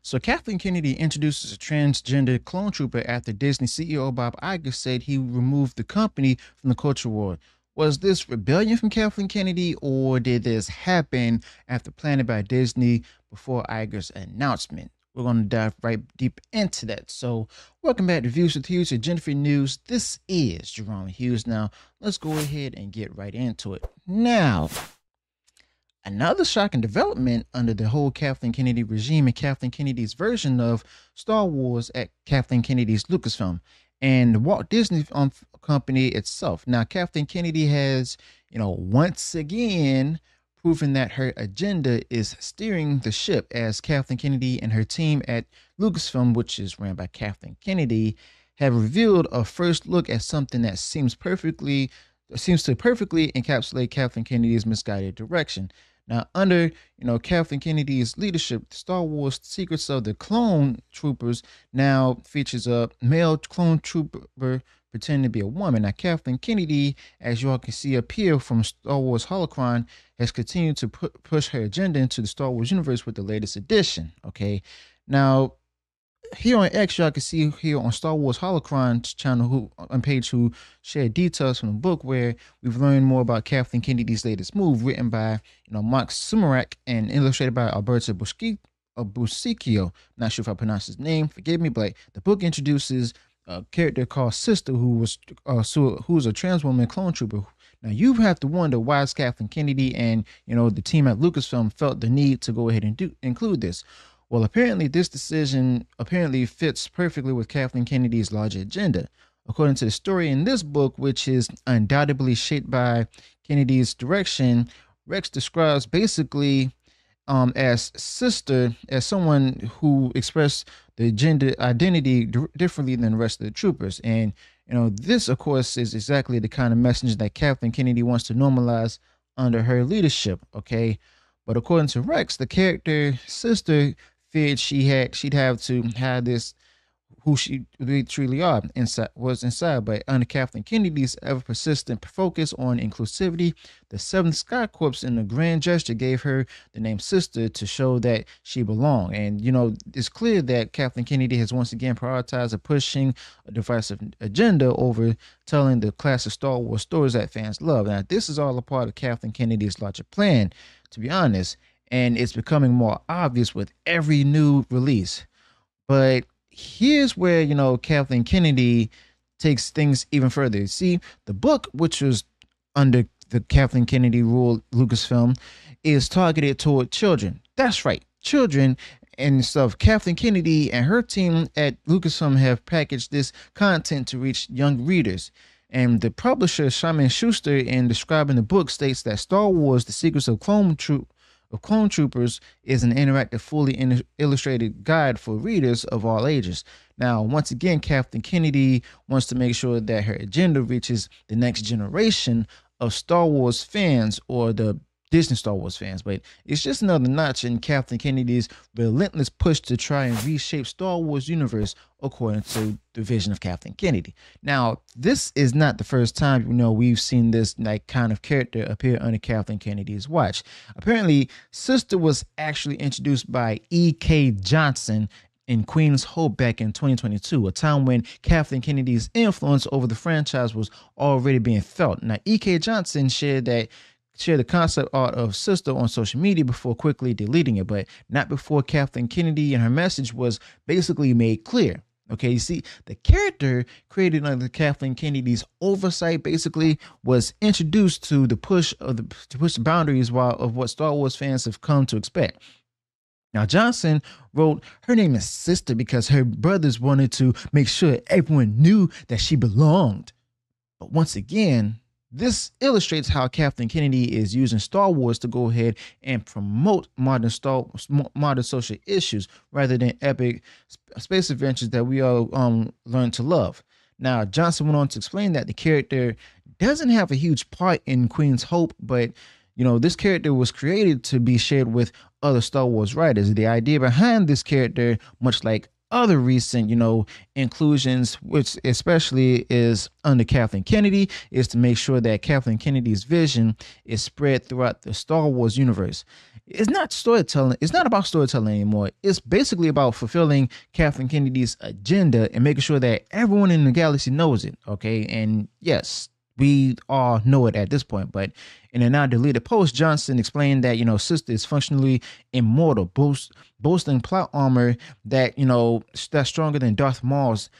So Kathleen Kennedy introduces a transgender clone trooper after Disney CEO Bob Iger said he removed the company from the culture war. Was this rebellion from Kathleen Kennedy, or did this happen after planning by Disney before Iger's announcement? We're going to dive right deep into that. So, welcome back to Views with Hughes, Agenda Free News. This is Jerome Hughes. Now, let's go ahead and get right into it. Now, another shocking development under the whole Kathleen Kennedy regime and Kathleen Kennedy's version of Star Wars at Kathleen Kennedy's Lucasfilm and the Walt Disney Company itself. Now, Kathleen Kennedy has, once again proven that her agenda is steering the ship, as Kathleen Kennedy and her team at Lucasfilm, which is ran by Kathleen Kennedy, have revealed a first look at something that seems to perfectly encapsulate Kathleen Kennedy's misguided direction. Now, under Kathleen Kennedy's leadership, Star Wars: Secrets of the Clone Troopers now features a male clone trooper pretending to be a woman. Now, Kathleen Kennedy, as you all can see up here from Star Wars Holocron, has continued to push her agenda into the Star Wars universe with the latest edition. Okay, now here on X, y'all can see here on Star Wars Holocron's channel who shared details from the book where we've learned more about Kathleen Kennedy's latest move, written by Mark Sumerak and illustrated by Alberto Busicchio. Not sure if I pronounced his name, forgive me, but the book introduces a character called Sister, who's a trans woman clone trooper. Now you have to wonder why is Kathleen Kennedy and the team at Lucasfilm felt the need to go ahead and include this. Well, apparently this decision fits perfectly with Kathleen Kennedy's larger agenda. According to the story in this book, which is undoubtedly shaped by Kennedy's direction, Rex describes basically as Sister as someone who expressed the gender identity differently than the rest of the troopers. And this, of course, is exactly the kind of message that Kathleen Kennedy wants to normalize under her leadership. Okay, but according to Rex, the character Sister feared she'd have to have this who she really truly was inside. But under Kathleen Kennedy's ever persistent focus on inclusivity, the Seventh Sky Corps in a grand gesture gave her the name Sister to show that she belonged. And it's clear that Kathleen Kennedy has once again prioritized pushing a divisive agenda over telling the classic Star Wars stories that fans love. Now, this is all a part of Kathleen Kennedy's larger plan, to be honest, and it's becoming more obvious with every new release. But here's where Kathleen Kennedy takes things even further. See, the book, which was under the Kathleen Kennedy rule, Lucasfilm, is targeted toward children. That's right, children and stuff. Kathleen Kennedy and her team at Lucasfilm have packaged this content to reach young readers. And the publisher, Simon Schuster, in describing the book, states that Star Wars: The Secrets of Clone Troopers is an interactive, fully illustrated guide for readers of all ages. Now, once again, Kathleen Kennedy wants to make sure that her agenda reaches the next generation of Star Wars fans, or the Disney Star Wars fans. But it's just another notch in Kathleen Kennedy's relentless push to try and reshape Star Wars universe according to the vision of Kathleen Kennedy. Now, this is not the first time we've seen this kind of character appear under Kathleen Kennedy's watch. Apparently, Sister was actually introduced by E.K. Johnson in Queen's Hope back in 2022, a time when Kathleen Kennedy's influence over the franchise was already being felt. Now, E.K. Johnson shared the concept art of Sister on social media before quickly deleting it, but not before Kathleen Kennedy and her message was basically made clear. Okay, you see, the character created under Kathleen Kennedy's oversight basically was introduced to push the boundaries of what Star Wars fans have come to expect. Now, Johnson wrote her name is Sister because her brothers wanted to make sure everyone knew that she belonged. But once again, this illustrates how Kathleen Kennedy is using Star Wars to go ahead and promote modern social issues rather than epic space adventures that we all learn to love. Now, Johnson went on to explain that the character doesn't have a huge part in Queen's Hope, but this character was created to be shared with other Star Wars writers. The idea behind this character, much like other recent, inclusions, which especially is under Kathleen Kennedy, is to make sure that Kathleen Kennedy's vision is spread throughout the Star Wars universe. it's not storytelling. It's not about storytelling anymore. It's basically about fulfilling Kathleen Kennedy's agenda and making sure that everyone in the galaxy knows it. Okay. And yes, we all know it at this point. But in a now deleted post, Johnson explained that, Sister is functionally immortal, boasting plot armor that, that's stronger than Darth Maul's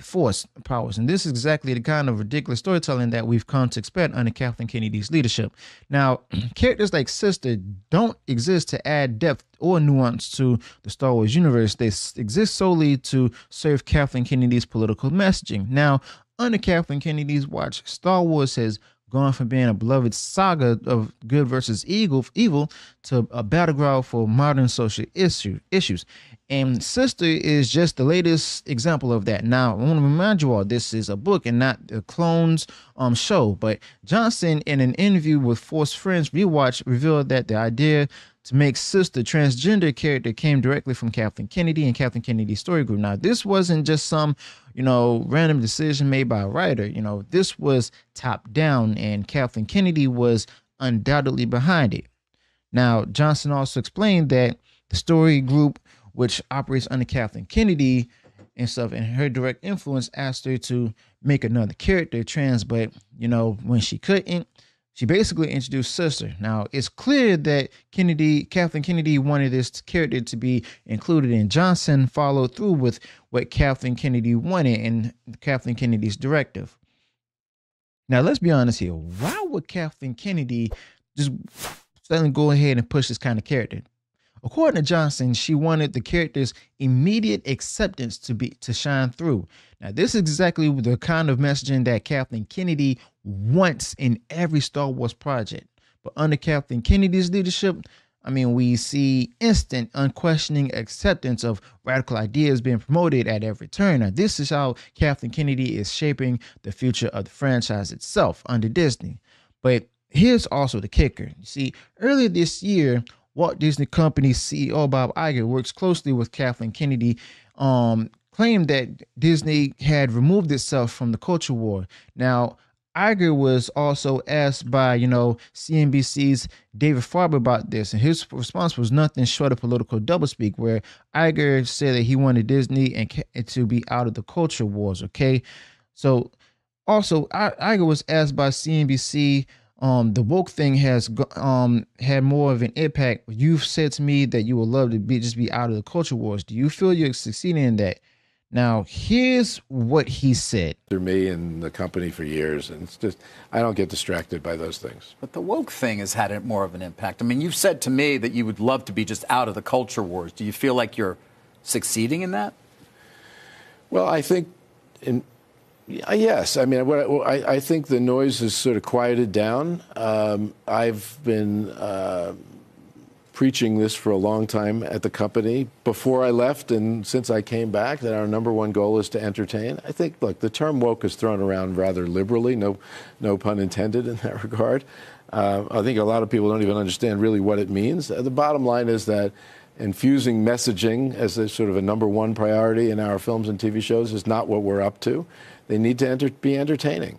force powers. And this is exactly the kind of ridiculous storytelling that we've come to expect under Kathleen Kennedy's leadership. Now, characters like Sister don't exist to add depth or nuance to the Star Wars universe. They exist solely to serve Kathleen Kennedy's political messaging. Now, under Kathleen Kennedy's watch, Star Wars has gone from being a beloved saga of good versus evil to a battleground for modern social issues. And Sister is just the latest example of that. Now, I want to remind you all, this is a book and not the Clones show. But Johnson, in an interview with Force Friends Rewatch, revealed that the idea to make Sister transgender character came directly from Kathleen Kennedy and Kathleen Kennedy's story group. Now, this wasn't just some, random decision made by a writer. This was top down, and Kathleen Kennedy was undoubtedly behind it. Now, Johnson also explained that the story group, which operates under Kathleen Kennedy and stuff, and her direct influence, asked her to make another character trans, but, when she couldn't, she basically introduced Sister. Now, it's clear that Kathleen Kennedy wanted this character to be included, and Johnson followed through with what Kathleen Kennedy wanted and Kathleen Kennedy's directive. Now, let's be honest here. Why would Kathleen Kennedy just suddenly go ahead and push this kind of character? According to Johnson, she wanted the character's immediate acceptance to shine through. Now, this is exactly the kind of messaging that Kathleen Kennedy wants in every Star Wars project. But under Kathleen Kennedy's leadership, we see instant, unquestioning acceptance of radical ideas being promoted at every turn. Now, this is how Kathleen Kennedy is shaping the future of the franchise itself under Disney. But here's also the kicker. You see, earlier this year, Walt Disney Company's CEO Bob Iger works closely with Kathleen Kennedy, claimed that Disney had removed itself from the culture war. Now, Iger was also asked by, CNBC's David Farber about this, and his response was nothing short of political doublespeak, where Iger said that he wanted Disney and to be out of the culture wars. Okay, so also Iger was asked by CNBC. The woke thing has had more of an impact. You've said to me that you would love to just be out of the culture wars. Do you feel you're succeeding in that? Now, here's what he said. Through me and the company for years, and it's just, I don't get distracted by those things. But the woke thing has had more of an impact. You've said to me that you would love to be just out of the culture wars. Do you feel like you're succeeding in that? Well, I think yes. I think the noise has sort of quieted down. I've been preaching this for a long time at the company before I left and since I came back, that our number one goal is to entertain. I think, look, the term woke is thrown around rather liberally, no pun intended in that regard. I think a lot of people don't even understand really what it means. The bottom line is that infusing messaging as a sort of a number one priority in our films and TV shows is not what we're up to. They need to be entertaining.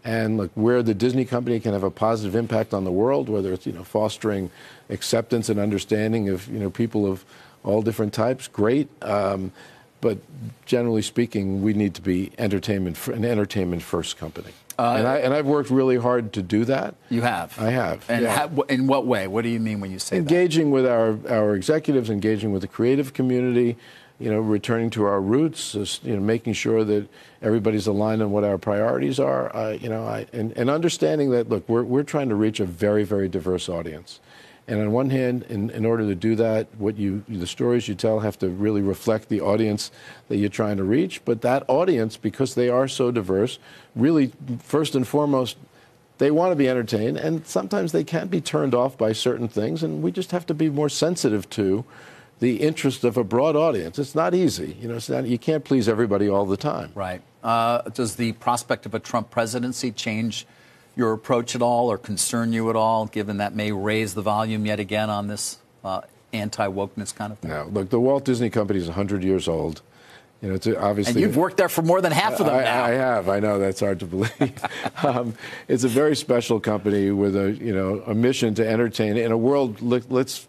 And look, where the Disney company can have a positive impact on the world, whether it's, fostering acceptance and understanding of, people of all different types, great. But generally speaking, we need to be an entertainment first company. And I've worked really hard to do that. You have? I have. And yeah. In what way? What do you mean when you say engaging with our executives, engaging with the creative community, returning to our roots, making sure that everybody's aligned on what our priorities are, and understanding that, look, we're trying to reach a very, very diverse audience. And on one hand, in order to do that, the stories you tell have to really reflect the audience that you're trying to reach. But that audience, because they are so diverse, really, first and foremost, they want to be entertained. And sometimes they can be turned off by certain things. And we just have to be more sensitive to the interest of a broad audience. It's not easy. You can't please everybody all the time. Right. Does the prospect of a Trump presidency change your approach at all or concern you at all, given that may raise the volume yet again on this anti-wokeness kind of thing? No. Look, the Walt Disney Company is 100 years old. You know, it's obviously. And you've worked there for more than half of them now. I have. I know that's hard to believe. It's a very special company with a mission to entertain in a world. Let's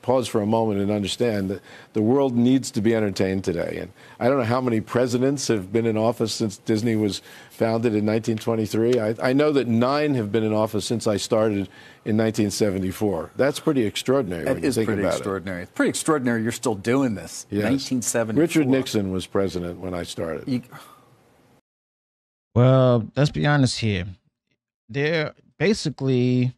pause for a moment and understand that the world needs to be entertained today. And I don't know how many presidents have been in office since Disney was founded in 1923. I know that 9 have been in office since I started in 1974. That's pretty extraordinary. That is pretty extraordinary. It's pretty extraordinary you're still doing this. Yes. 1974. Richard Nixon was president when I started. Well, let's be honest here. They're basically,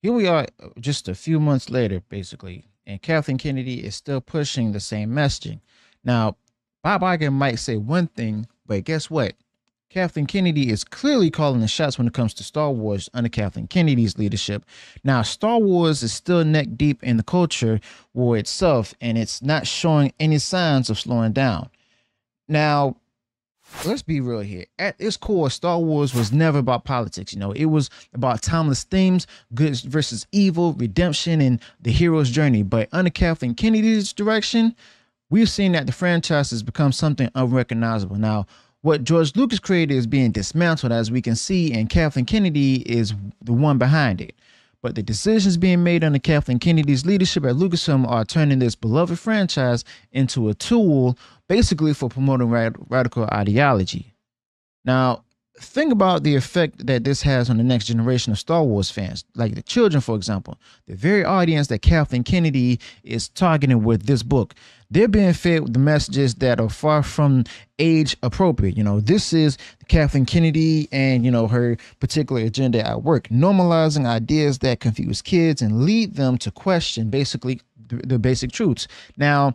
here we are just a few months later, basically, and Kathleen Kennedy is still pushing the same messaging. Now, Bob Iger might say one thing, but guess what? Kathleen Kennedy is clearly calling the shots when it comes to Star Wars under Kathleen Kennedy's leadership. Now, Star Wars is still neck deep in the culture war itself, and it's not showing any signs of slowing down. Now, let's be real here. At its core, Star Wars was never about politics. You know, it was about timeless themes, good versus evil, redemption, and the hero's journey. But under Kathleen Kennedy's direction, we've seen that the franchise has become something unrecognizable. Now, what George Lucas created is being dismantled, as we can see, and Kathleen Kennedy is the one behind it. But the decisions being made under Kathleen Kennedy's leadership at Lucasfilm are turning this beloved franchise into a tool basically for promoting radical ideology. Now, think about the effect that this has on the next generation of Star Wars fans, like the children, for example, the very audience that Kathleen Kennedy is targeting with this book. They're being fed with the messages that are far from age appropriate. You know, this is Kathleen Kennedy and, you know, her particular agenda at work, normalizing ideas that confuse kids and lead them to question basically the basic truths. Now,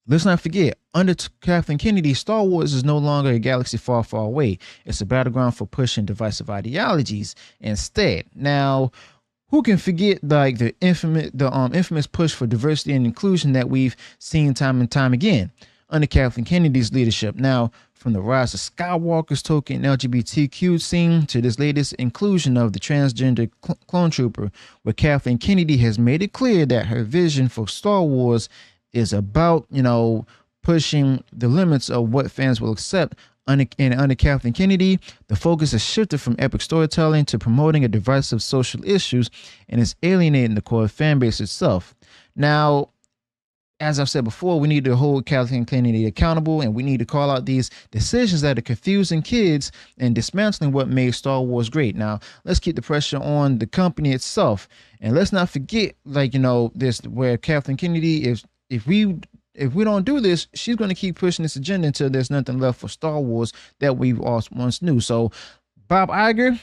let's not forget, under Kathleen Kennedy, Star Wars is no longer a galaxy far, far away. It's a battleground for pushing divisive ideologies instead. Now, who can forget like the infamous push for diversity and inclusion that we've seen time and time again under Kathleen Kennedy's leadership? Now, from the rise of Skywalker's token LGBTQ scene to this latest inclusion of the transgender clone trooper, where Kathleen Kennedy has made it clear that her vision for Star Wars is about, you know, pushing the limits of what fans will accept. Under Kathleen Kennedy, the focus has shifted from epic storytelling to promoting a divisive social issues, and is alienating the core fan base itself. Now, as I've said before, we need to hold Kathleen Kennedy accountable, and we need to call out these decisions that are confusing kids and dismantling what made Star Wars great. Now, let's keep the pressure on the company itself, and let's not forget, like, you know, this where Kathleen Kennedy is. If we don't do this, she's going to keep pushing this agenda until there's nothing left for Star Wars that we once knew. So, Bob Iger,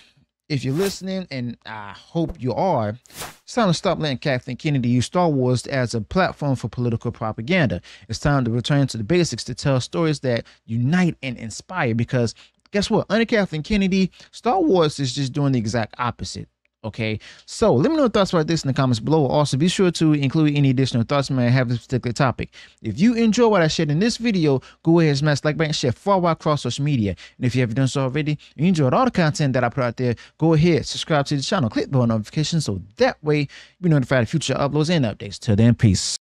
if you're listening, and I hope you are, it's time to stop letting Kathleen Kennedy use Star Wars as a platform for political propaganda. It's time to return to the basics to tell stories that unite and inspire, because guess what? Under Kathleen Kennedy, Star Wars is just doing the exact opposite. Okay, so let me know your thoughts about this in the comments below. Also, be sure to include any additional thoughts you may have this particular topic. If you enjoy what I shared in this video, go ahead and smash the like button and share far wide across social media. And if you haven't done so already, and you enjoyed all the content that I put out there, go ahead, subscribe to the channel, click the bell notifications so that way you'll be notified of future uploads and updates. Till then, peace.